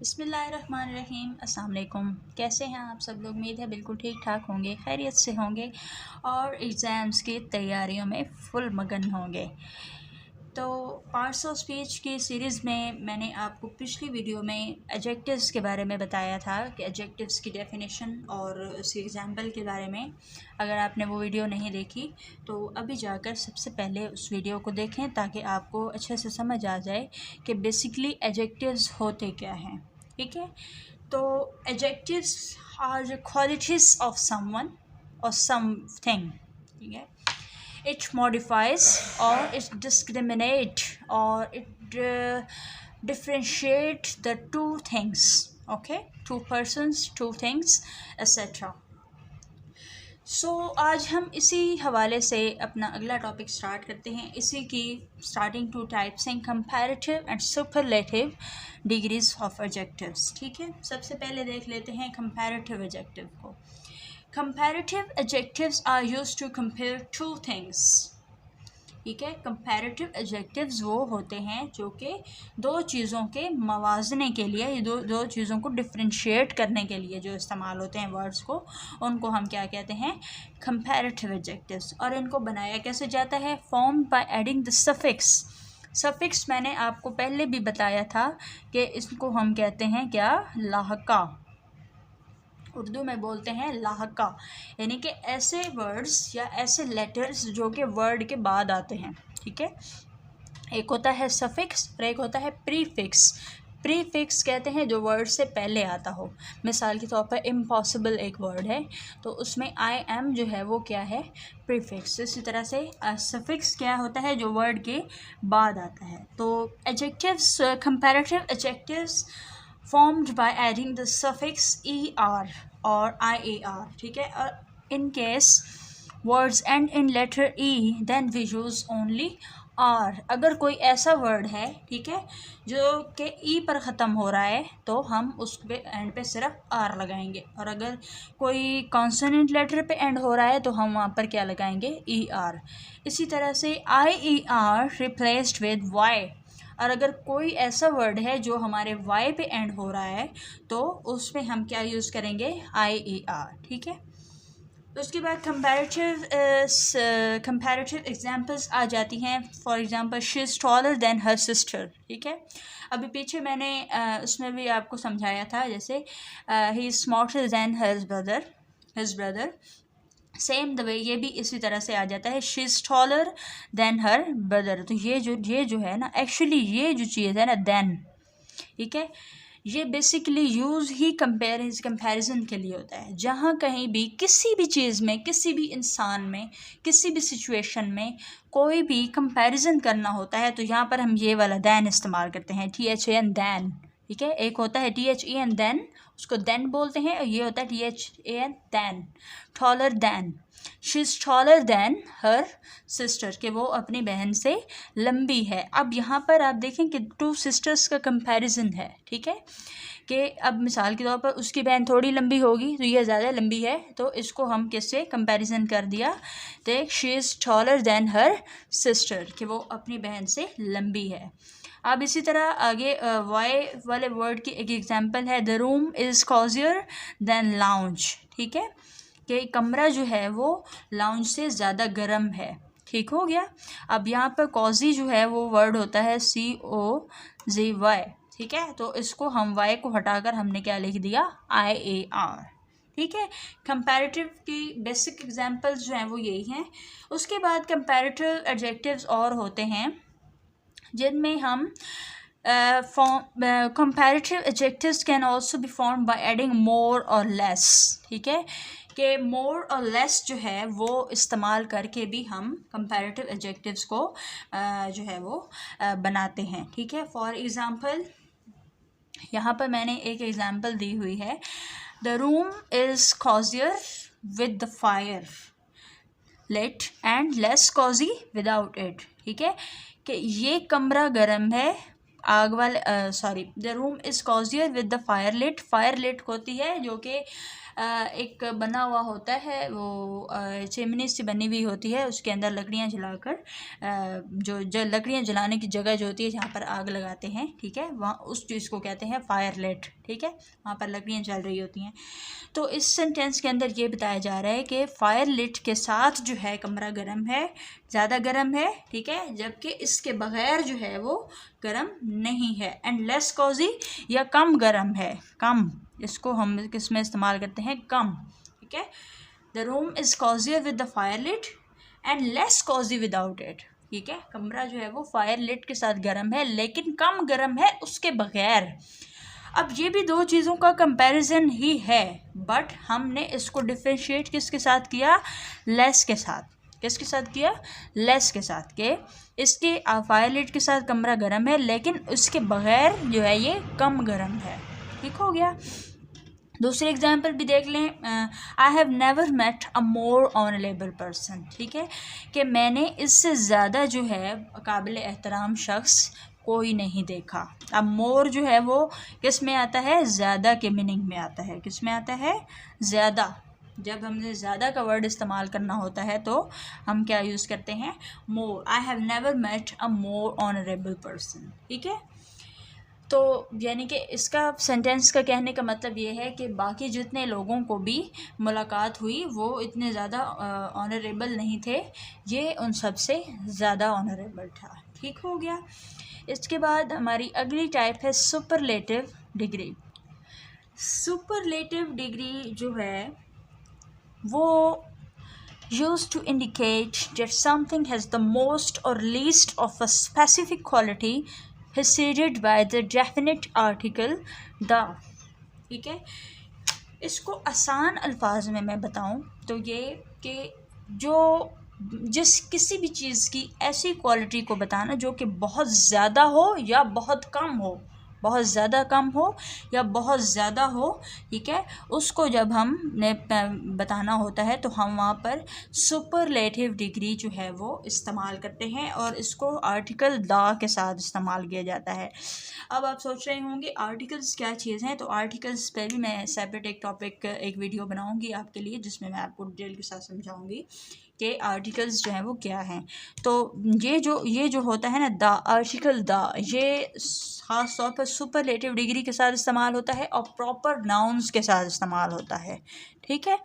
बिस्मिल्लाहिर्रहमानिर्रहीम। अस्सलाम वालेकुम। कैसे हैं आप सब लोग? उम्मीद है बिल्कुल ठीक ठाक होंगे, खैरियत से होंगे और एग्ज़ाम्स की तैयारियों में फुल मगन होंगे। तो पार्ट्स ऑफ स्पीच की सीरीज़ में मैंने आपको पिछली वीडियो में एडजेक्टिव्स के बारे में बताया था कि एडजेक्टिव्स की डेफिनेशन और उसके एग्जांपल के बारे में। अगर आपने वो वीडियो नहीं देखी तो अभी जाकर सबसे पहले उस वीडियो को देखें ताकि आपको अच्छे से समझ आ जाए कि बेसिकली एडजेक्टिव्स होते क्या हैं। ठीक है, तो adjectives are the qualities of someone और समथिंग। ठीक है, it modifies or it discriminate or it differentiate the two things. Okay, two persons, two things, etc. आज हम इसी हवाले से अपना अगला टॉपिक स्टार्ट करते हैं। इसी की स्टार्टिंग टू टाइप्स हैं, comparative and superlative degrees of adjectives. ठीक है, सबसे पहले देख लेते हैं कंपैरेटिव एडजेक्टिव को। Comparative adjectives are used to compare two things. ठीक है, कंपैरेटिव एडजेक्टिव्स वो होते हैं जो कि दो चीज़ों के मवाजने के लिए, दो चीज़ों को डिफरेंशिएट करने के लिए जो इस्तेमाल होते हैं वर्ड्स को, उनको हम क्या कहते हैं? Comparative adjectives. और इनको बनाया कैसे जाता है? Formed by adding the suffix. Suffix मैंने आपको पहले भी बताया था कि इसको हम कहते हैं क्या? लाहका। उर्दू में बोलते हैं लाहका, यानी कि ऐसे वर्ड्स या ऐसे लेटर्स जो कि वर्ड के बाद आते हैं। ठीक है, एक होता है सफिक्स और एक होता है प्रीफिक्स। प्रीफिक्स कहते हैं जो वर्ड से पहले आता हो। मिसाल के तौर पर इम्पॉसिबल एक वर्ड है तो उसमें आई एम जो है वो क्या है? प्रीफिक्स। इसी तरह से सफिक्स क्या होता है? जो वर्ड के बाद आता है। तो adjectives, comparative adjectives formed by adding the suffix er or iar. ठीक है, और in case words end in letter e then we use only r. अगर कोई ऐसा वर्ड है, ठीक है, जो कि ई पर ख़त्म हो रहा है तो हम उस पे एंड पे सिर्फ आर लगाएंगे, और अगर कोई कॉन्सोनेंट लेटर पे एंड हो रहा है तो हम वहाँ पर क्या लगाएंगे? E R. इसी तरह से I E R replaced with Y. और अगर कोई ऐसा वर्ड है जो हमारे वाई पे एंड हो रहा है तो उसमें हम क्या यूज़ करेंगे? आई ई आर। ठीक है, तो उसके बाद कंपैरेटिव एग्जांपल्स आ जाती हैं। For example, she is taller than her sister. ठीक है, अभी पीछे मैंने उसमें भी आपको समझाया था, जैसे he is smarter than his brother. Same the way ये भी इसी तरह से आ जाता है, she is taller than her brother. तो ये जो है ना, एक्चुअली ये जो चीज़ है ना, देन, ठीक है, ये बेसिकली यूज़ ही कंपैरिजन के लिए होता है। जहाँ कहीं भी किसी भी चीज़ में, किसी भी इंसान में, किसी भी सिचुएशन में कोई भी कंपैरिजन करना होता है तो यहाँ पर हम ये वाला दैन इस्तेमाल करते हैं, THAN, दैन। ठीक है, एक होता है THEN दैन, उसको दैन बोलते हैं, और ये होता है THAN than, taller than. She is taller than her sister, कि वो अपनी बहन से लंबी है। अब यहाँ पर आप देखें कि टू सिस्टर्स का कंपैरिजन है। ठीक है, कि अब मिसाल के तौर पर उसकी बहन थोड़ी लंबी होगी तो ये ज़्यादा लंबी है, तो इसको हम किससे कंपैरिजन कर दिया? तो she is taller than her sister, कि वो अपनी बहन से लंबी है। अब इसी तरह आगे वाई वाले वर्ड की एक एग्जांपल है, the room is cosier than lounge. ठीक है, कि कमरा जो है वो लाउंज से ज़्यादा गर्म है। ठीक हो गया। अब यहाँ पर कॉजी जो है वो वर्ड होता है COZY। ठीक है, तो इसको हम वाई को हटाकर हमने क्या लिख दिया? IAR। ठीक है, कंपैरेटिव की बेसिक एग्जांपल्स जो हैं वो यही हैं। उसके बाद कंपैरेटिव एडजेक्टिव्स और होते हैं जिनमें हम comparative adjectives can also be formed by adding more or less। ठीक है, कि more और less जो है वो इस्तेमाल करके भी हम comparative adjectives को जो है वो बनाते हैं। ठीक है, फॉर एग्ज़ाम्पल यहाँ पर मैंने एक एग्ज़ाम्पल दी हुई है, the room is cozier with the fire lit and less cozy without it। ठीक है, कि ये कमरा गर्म है आग वाले the room is cosier with the fire lit. Fire lit होती है जो कि एक बना हुआ होता है, वो चिमनी से बनी हुई होती है, उसके अंदर लकड़ियाँ जलाकर जो लकड़ियाँ जलाने की जगह जो होती है जहाँ पर आग लगाते हैं, ठीक है, वहाँ उस चीज़ को कहते हैं फायर लिट, ठीक है, वहाँ पर लकड़ियाँ जल रही होती हैं। तो इस सेंटेंस के अंदर ये बताया जा रहा है कि फायर लिट के साथ जो है कमरा गर्म है, ज़्यादा गर्म है, ठीक है, जबकि इसके बगैर जो है वो गर्म नहीं है। एंड लेस कॉजी या कम गर्म है, कम, इसको हम किस में इस्तेमाल करते हैं, कम, ठीक है। The room is cosier with the fire lit and less cosy without it, ठीक है, कमरा जो है वो फायर लिट के साथ गर्म है लेकिन कम गर्म है उसके बगैर। अब ये भी दो चीज़ों का कंपैरिजन ही है, बट हमने इसको डिफरेंशिएट किसके साथ किया, लेस के साथ। किसके साथ किया, लेस के साथ, के इसके फायर लिट के साथ कमरा गर्म है लेकिन उसके बगैर जो है ये कम गर्म है, ठीक हो गया। दूसरी एग्जाम्पल भी देख लें, I have never met a more honourable person, ठीक है, कि मैंने इससे ज़्यादा जो है काबिल एहतराम शख्स कोई नहीं देखा। अब मोर जो है वो किस में आता है, ज़्यादा के मीनिंग में आता है, किस में आता है, ज़्यादा। जब हमने ज़्यादा का वर्ड इस्तेमाल करना होता है तो हम क्या यूज़ करते हैं, more. I have never met a more honourable person, ठीक है। तो यानी कि इसका सेंटेंस का कहने का मतलब ये है कि बाकी जितने लोगों को भी मुलाकात हुई वो इतने ज़्यादा ऑनरेबल नहीं थे, ये उन सब से ज़्यादा ऑनरेबल था, ठीक हो गया। इसके बाद हमारी अगली टाइप है सुपरलेटिव डिग्री। सुपरलेटिव डिग्री जो है वो used to indicate that something has the most or least of a specific quality preceded by the definite article the, ठीक है। इसको आसान अल्फाज में मैं बताऊं तो ये कि जो जिस किसी भी चीज़ की ऐसी क्वालिटी को बताना जो कि बहुत ज़्यादा हो या बहुत कम हो, बहुत ज़्यादा कम हो या बहुत ज़्यादा हो, ठीक है, उसको जब हमने बताना होता है तो हम वहाँ पर सुपरलेटिव डिग्री जो है वो इस्तेमाल करते हैं और इसको आर्टिकल द के साथ इस्तेमाल किया जाता है। अब आप सोच रहे होंगे आर्टिकल्स क्या चीज़ हैं, तो आर्टिकल्स पे भी मैं सेपरेट एक टॉपिक एक वीडियो बनाऊंगी आपके लिए जिसमें मैं आपको डिटेल के साथ समझाऊंगी कि आर्टिकल्स जो हैं वो क्या हैं। तो ये जो होता है ना, द आर्टिकल द, ये ख़ास तौर पर सुपरलेटिव डिग्री के साथ इस्तेमाल होता है और प्रॉपर नाउन्स के साथ इस्तेमाल होता है, ठीक है।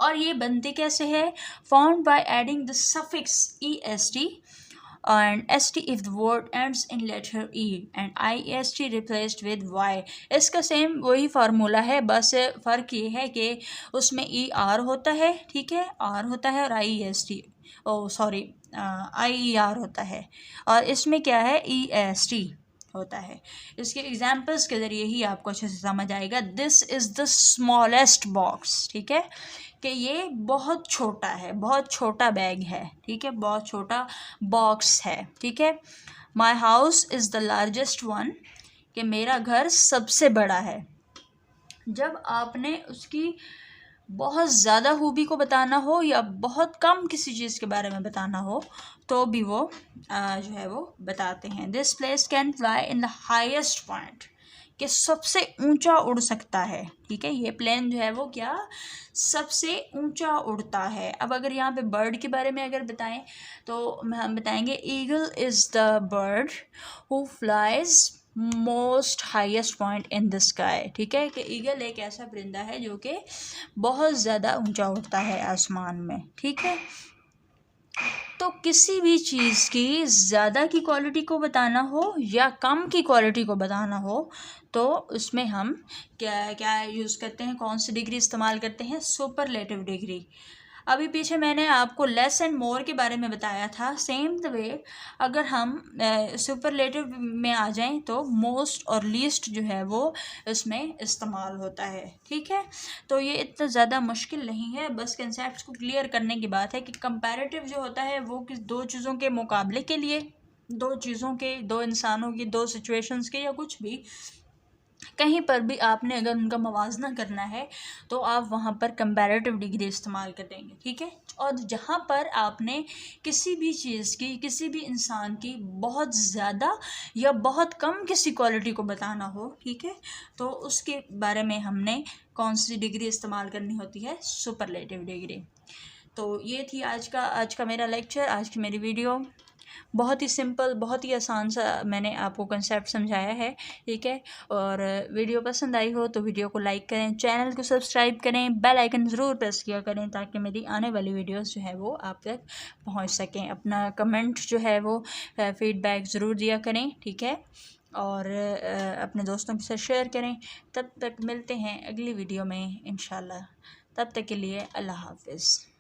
और ये बनते कैसे है, found by adding the suffix est and st if the word ends in letter e and ist replaced with y। इसका सेम वही फार्मूला है, बस फ़र्क ये है कि उसमें ई आर होता है, ठीक है, आर होता है, और I S T, oh sorry, I E R होता है, और इसमें क्या है, ई एस टी होता है। इसके एग्जाम्पल्स के ज़रिए ही आपको अच्छे से समझ आएगा। This is the smallest box, ठीक है, कि ये बहुत छोटा है, बहुत छोटा बैग है, ठीक है, बहुत छोटा बॉक्स है, ठीक है। My house is the largest one, कि मेरा घर सबसे बड़ा है। जब आपने उसकी बहुत ज़्यादा खूबी को बताना हो या बहुत कम किसी चीज़ के बारे में बताना हो तो भी वो जो है वो बताते हैं। This place can fly in the highest point, कि सबसे ऊंचा उड़ सकता है, ठीक है, ये प्लेन जो है वो क्या, सबसे ऊंचा उड़ता है। अब अगर यहाँ पे बर्ड के बारे में अगर बताएं तो हम बताएंगे eagle is the bird who flies most highest point in the sky, ठीक है, कि ईगल एक ऐसा परिंदा है जो कि बहुत ज़्यादा ऊंचा उड़ता है आसमान में, ठीक है। तो किसी भी चीज़ की ज़्यादा की क्वालिटी को बताना हो या कम की क्वालिटी को बताना हो तो उसमें हम क्या क्या यूज़ करते हैं, कौन सी डिग्री इस्तेमाल करते हैं, सुपरलेटिव डिग्री। अभी पीछे मैंने आपको लेस एंड मोर के बारे में बताया था, सेम द वे अगर हम सुपरलेटिव में आ जाएं तो मोस्ट और लीस्ट जो है वो इसमें इस्तेमाल होता है, ठीक है। तो ये इतना ज़्यादा मुश्किल नहीं है, बस कंसेप्ट को क्लियर करने की बात है कि कंपैरेटिव जो होता है वो किस दो चीज़ों के मुकाबले के लिए, दो चीज़ों के, दो इंसानों की, दो सिचुएशंस के या कुछ भी कहीं पर भी आपने अगर उनका मवाजना करना है तो आप वहाँ पर कंपैरेटिव डिग्री इस्तेमाल करेंगे, ठीक है। और जहाँ पर आपने किसी भी चीज़ की, किसी भी इंसान की बहुत ज़्यादा या बहुत कम किसी क्वालिटी को बताना हो, ठीक है, तो उसके बारे में हमने कौन सी डिग्री इस्तेमाल करनी होती है, सुपरलेटिव डिग्री। तो ये थी आज का मेरा लेक्चर, आज की मेरी वीडियो। बहुत ही सिंपल, बहुत ही आसान सा मैंने आपको कंसेप्ट समझाया है, ठीक है। और वीडियो पसंद आई हो तो वीडियो को लाइक करें, चैनल को सब्सक्राइब करें, बेल आइकन ज़रूर प्रेस किया करें ताकि मेरी आने वाली वीडियोस जो है वो आप तक पहुंच सकें। अपना कमेंट जो है वो फीडबैक ज़रूर दिया करें, ठीक है। और अपने दोस्तों के साथ शेयर करें। तब तक मिलते हैं अगली वीडियो में इंशाल्लाह। तब तक के लिए अल्लाह हाफ़िज़।